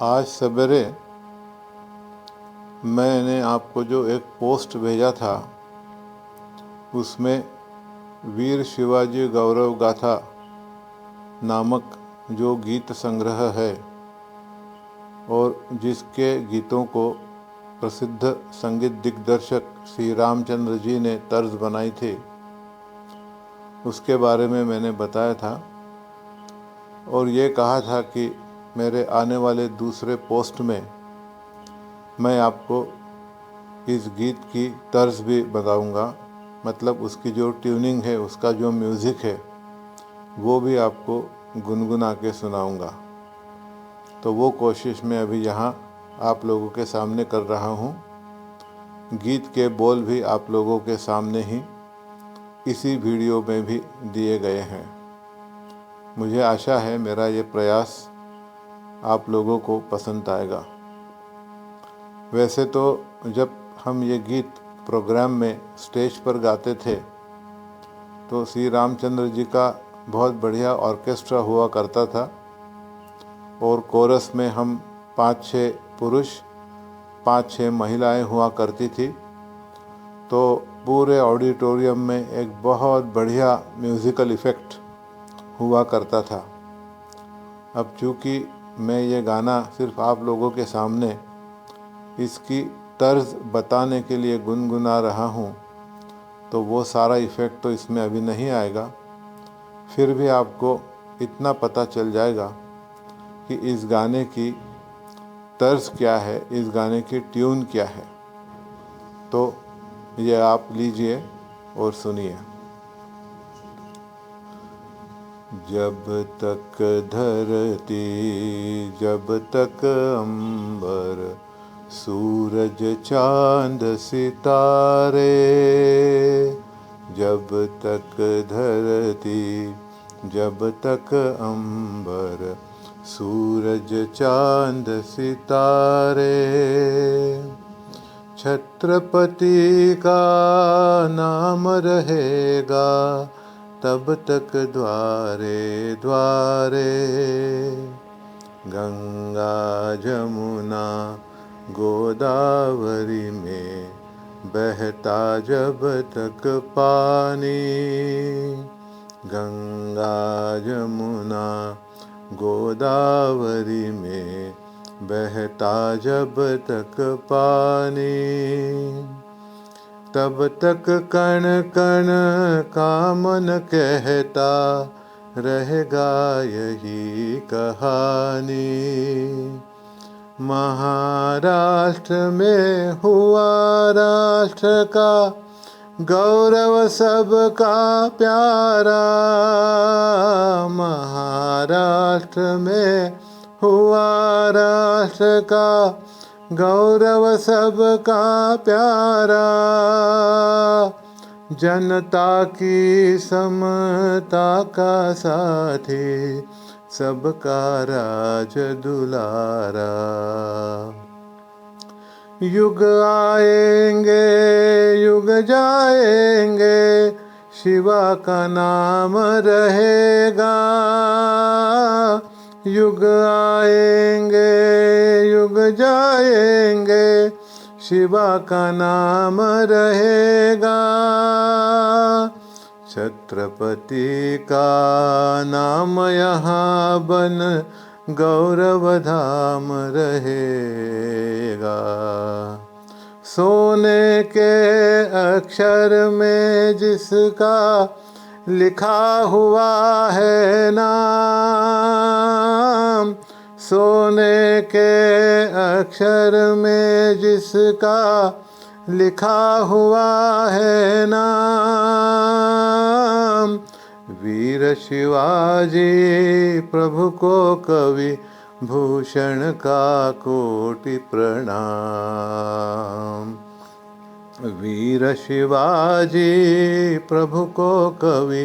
आज सवेरे मैंने आपको जो एक पोस्ट भेजा था उसमें वीर शिवाजी गौरव गाथा नामक जो गीत संग्रह है और जिसके गीतों को प्रसिद्ध संगीत दिग्दर्शक श्री रामचंद्र जी ने तर्ज बनाई थी, उसके बारे में मैंने बताया था और ये कहा था कि मेरे आने वाले दूसरे पोस्ट में मैं आपको इस गीत की तर्ज भी बताऊंगा, मतलब उसकी जो ट्यूनिंग है, उसका जो म्यूज़िक है वो भी आपको गुनगुना के सुनाऊंगा। तो वो कोशिश मैं अभी यहाँ आप लोगों के सामने कर रहा हूँ। गीत के बोल भी आप लोगों के सामने ही इसी वीडियो में भी दिए गए हैं। मुझे आशा है मेरा ये प्रयास आप लोगों को पसंद आएगा। वैसे तो जब हम ये गीत प्रोग्राम में स्टेज पर गाते थे तो श्री रामचंद्र जी का बहुत बढ़िया ऑर्केस्ट्रा हुआ करता था और कोरस में हम 5-6 पुरुष 5-6 महिलाएं हुआ करती थी। तो पूरे ऑडिटोरियम में एक बहुत बढ़िया म्यूज़िकल इफ़ेक्ट हुआ करता था। अब चूँकि मैं ये गाना सिर्फ आप लोगों के सामने इसकी तर्ज बताने के लिए गुनगुना रहा हूँ, तो वो सारा इफ़ेक्ट तो इसमें अभी नहीं आएगा। फिर भी आपको इतना पता चल जाएगा कि इस गाने की तर्ज क्या है, इस गाने की ट्यून क्या है। तो ये आप लीजिए और सुनिए। जब तक धरती, जब तक अंबर, सूरज चांद सितारे, जब तक धरती, जब तक अंबर, सूरज चांद सितारे, छत्रपति का नाम रहेगा तब तक द्वारे द्वारे, गंगा जमुना गोदावरी में बहता जब तक पानी, गंगा जमुना गोदावरी में बहता जब तक पानी, तब तक कण कण का मन कहता रहेगा यही कहानी। महाराष्ट्र में हुआ राष्ट्र का गौरव सबका प्यारा, महाराष्ट्र में हुआ राष्ट्र का गौरव सबका प्यारा, जनता की समता का साथी, सबका राज दुलारा। युग आएंगे युग जाएंगे, शिवा का नाम रहेगा, युग आएंगे युग जाएंगे, शिवा का नाम रहेगा, छत्रपति का नाम यहाँ बन गौरव धाम रहेगा। सोने के अक्षर में जिसका लिखा हुआ है नाम, सोने के अक्षर में जिसका लिखा हुआ है नाम, वीर शिवाजी प्रभु को कवि भूषण का कोटि प्रणाम, वीर शिवाजी प्रभु को कवि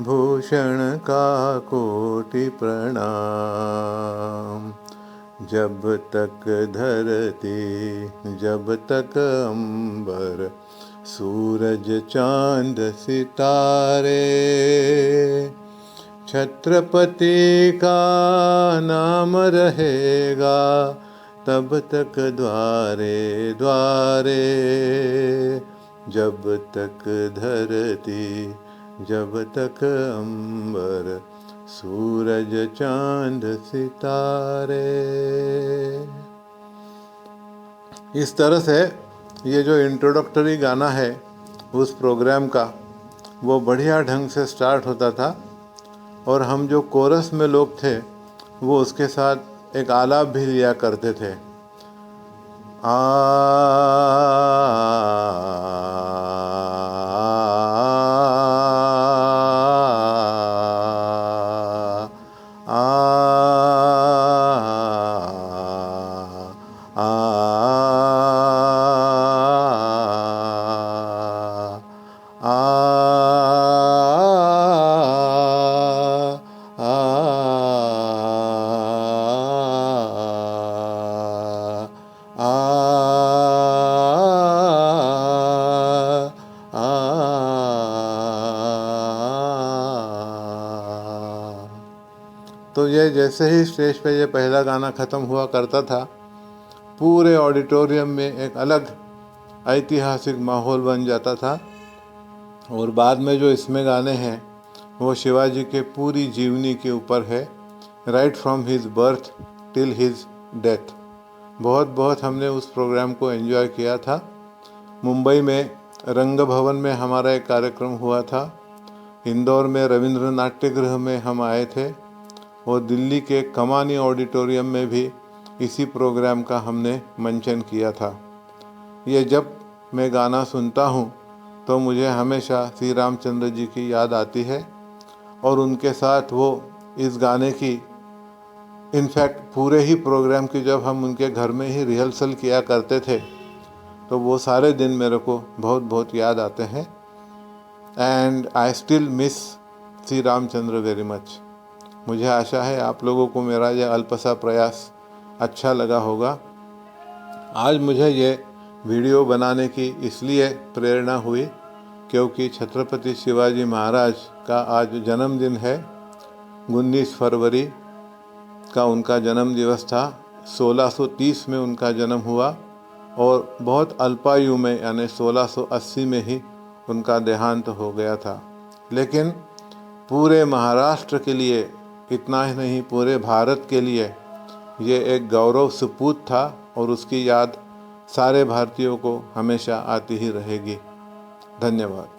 भूषण का कोटि प्रणाम। जब तक धरती, जब तक अंबर, सूरज चांद सितारे, छत्रपति का नाम रहेगा तब तक द्वारे द्वारे, जब तक धरती जब तक अंबर सूरज चांद सितारे। इस तरह से ये जो इंट्रोडक्टरी गाना है उस प्रोग्राम का, वो बढ़िया ढंग से स्टार्ट होता था और हम जो कोरस में लोग थे वो उसके साथ एक आलाप भी लिया करते थे। आ तो ये जैसे ही स्टेज पे ये पहला गाना ख़त्म हुआ करता था, पूरे ऑडिटोरियम में एक अलग ऐतिहासिक माहौल बन जाता था। और बाद में जो इसमें गाने हैं वो शिवाजी के पूरी जीवनी के ऊपर है, right from his birth till his death. बहुत बहुत हमने उस प्रोग्राम को एंजॉय किया था। मुंबई में रंग भवन में हमारा एक कार्यक्रम हुआ था, इंदौर में रविंद्र नाट्यगृह में हम आए थे और दिल्ली के कमानी ऑडिटोरियम में भी इसी प्रोग्राम का हमने मंचन किया था। ये जब मैं गाना सुनता हूँ तो मुझे हमेशा श्री रामचंद्र जी की याद आती है और उनके साथ वो इस गाने की, इनफैक्ट पूरे ही प्रोग्राम की जब हम उनके घर में ही रिहर्सल किया करते थे तो वो सारे दिन मेरे को बहुत बहुत याद आते हैं। And I still miss Shri Ramchandra very much. मुझे आशा है आप लोगों को मेरा यह अल्प सा प्रयास अच्छा लगा होगा। आज मुझे ये वीडियो बनाने की इसलिए प्रेरणा हुई क्योंकि छत्रपति शिवाजी महाराज का आज जन्मदिन है। 19 फरवरी का उनका जन्म दिवस था। 1630 में उनका जन्म हुआ और बहुत अल्पायु में यानी 1680 में ही उनका देहांत हो गया था। लेकिन पूरे महाराष्ट्र के लिए, इतना ही नहीं पूरे भारत के लिए ये एक गौरव सपूत था और उसकी याद सारे भारतीयों को हमेशा आती ही रहेगी। धन्यवाद।